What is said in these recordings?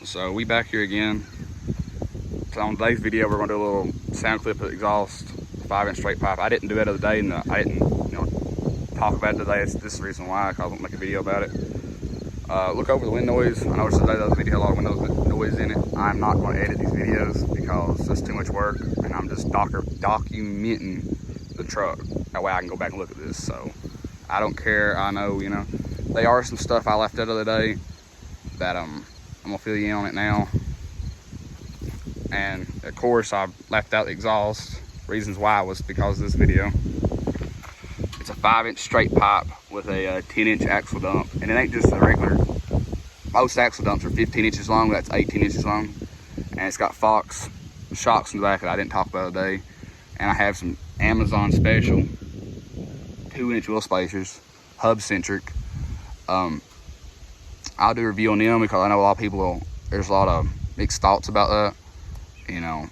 So we back here again. So on today's video, we're gonna do a little sound clip of exhaust, 5-inch straight pipe. I didn't do it the other day, and I didn't, talk about it today. This is the reason why, because I won't make a video about it. Look over the wind noise. I noticed today that video had a lot of wind noise in it. I'm not going to edit these videos because it's too much work, and I'm just documenting the truck. That way I can go back and look at this. So I don't care. I know, there are some stuff I left out the other day that I'm gonna fill you in on it now. And of course I left out the exhaust. Reasons why was because of this video. It's a 5-inch straight pipe with a 10-inch axle dump, and it ain't just a regular. Most axle dumps are 15 inches long. That's 18 inches long, and it's got Fox shocks in the back that I didn't talk about today. And I have some Amazon special 2-inch wheel spacers, hub centric. I'll do a review on them because I know a lot of people. There's a lot of mixed thoughts about that, and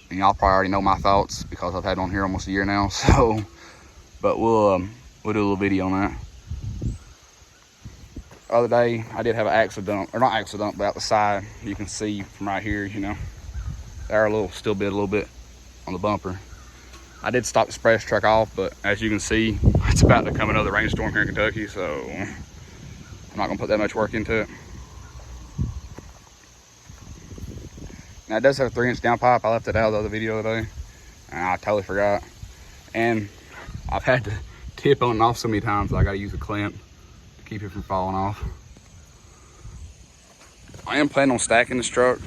y'all probably already know my thoughts because I've had it on here almost a year now. So, but we'll do a little video on that. The other day I did have an axle dump, or not axle dump, but out the side. You can see from right here, there a little still bit a little bit on the bumper. I did stop the express truck off, but as you can see, it's about to come another rainstorm here in Kentucky, so I'm not gonna put that much work into it. Now it does have a 3-inch downpipe. I left it out of the other video today, and I totally forgot. And I've had to tip on and off so many times, I gotta use a clamp to keep it from falling off. I am planning on stacking this truck.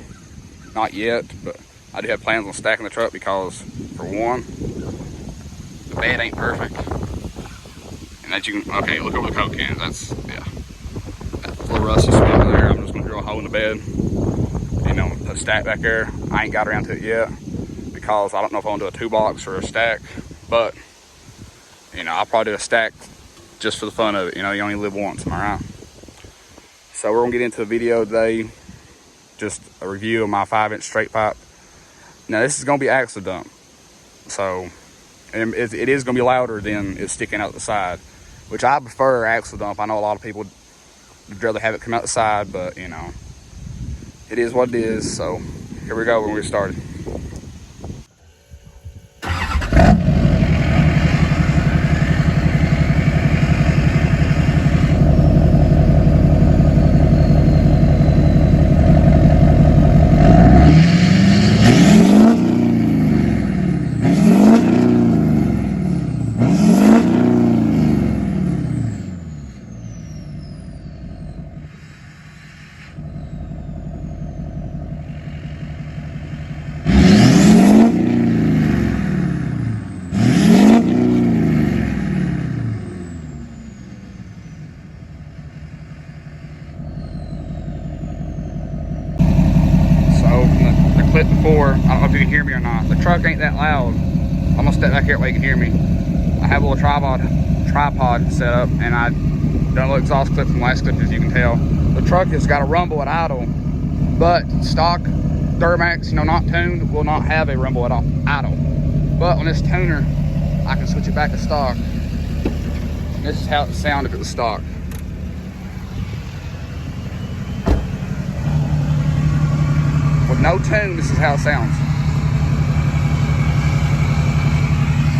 Not yet, but I do have plans on stacking the truck because, for one, the bed ain't perfect. And that you can, okay, look over the coke cans. That's, yeah. That little rusty spot there. I'm just gonna drill a hole in the bed. Put a stack back there. I ain't got around to it yet because I don't know if I want to do a 2-box or a stack, but I'll probably do a stack just for the fun of it. You only live once, am I right? So we're gonna get into a video today, just a review of my 5-inch straight pipe. Now this is gonna be axle dump, so and it is gonna be louder than it's sticking out the side, which I prefer axle dump. I know a lot of people would rather have it come out the side, but it is what it is. So here we go when we started. Clip before, I don't know if you can hear me or not. The truck ain't that loud. I'm gonna step back here where you can hear me. I have a little tripod set up, and I done a little exhaust clip from the last clip, as you can tell. The truck has got a rumble at idle, but stock Duramax, not tuned, will not have a rumble at idle. But on this tuner, I can switch it back to stock. And this is how it would sound if it was stock. With no tune, this is how it sounds.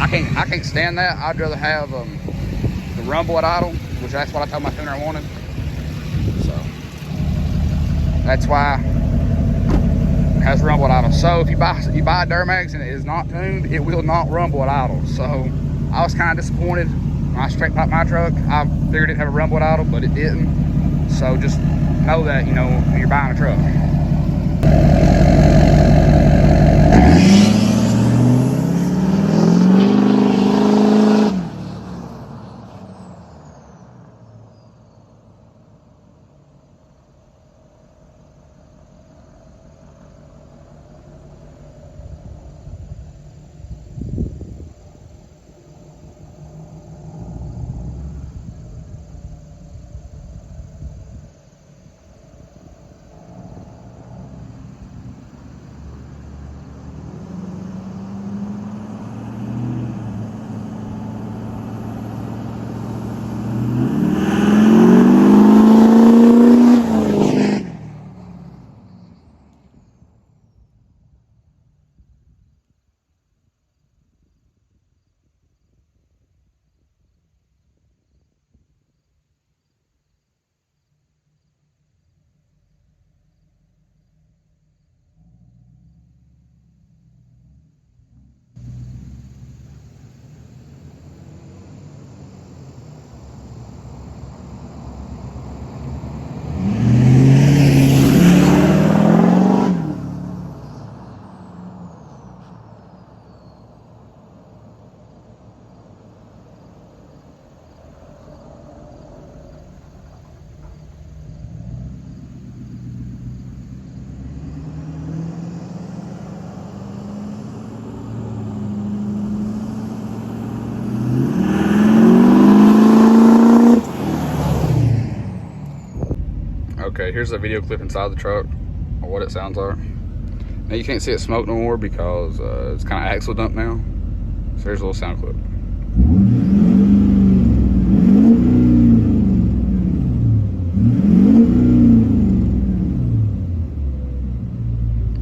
I can't stand that. I'd rather have the rumble at idle, which that's what I told my tuner I wanted. So that's why it has rumble at idle. So if you buy a Duramax and it is not tuned, it will not rumble at idle. So I was kind of disappointed when I straight piped my truck. I figured it'd have a rumble at idle, but it didn't. So just know that when you're buying a truck. here's a video clip inside the truck of what it sounds like. Now you can't see it smoke no more because it's kind of axle dump now. So here's a little sound clip.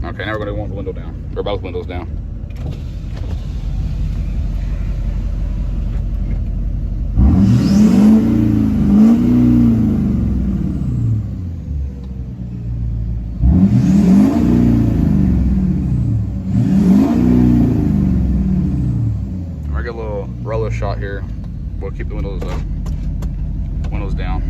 Okay, now we're gonna want the window down, or both windows down. I get a little roller shot here. We'll keep the windows up, windows down.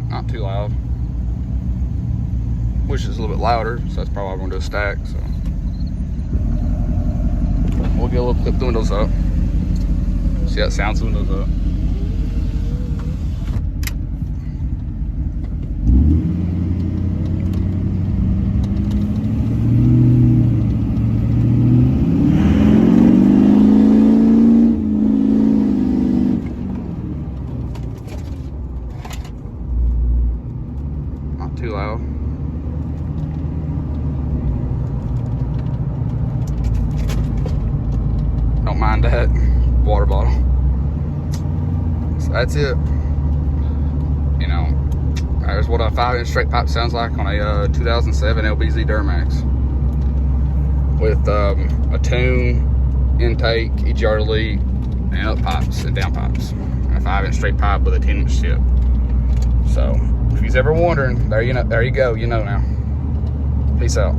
Not too loud. Wish it was a little bit louder, so that's probably why we're gonna do a stack. So we'll get a little clip the windows up. See how it sounds the windows up. Not too loud. Don't mind that. Water bottle. So that's it. You know, there's what a 5-inch straight pipe sounds like on a 2007 LBZ Duramax with a tune, intake, EGR delete, and up pipes and down pipes, and a 5-inch straight pipe with a 10-inch tip. So if you're ever wondering, there you go, you know now. Peace out.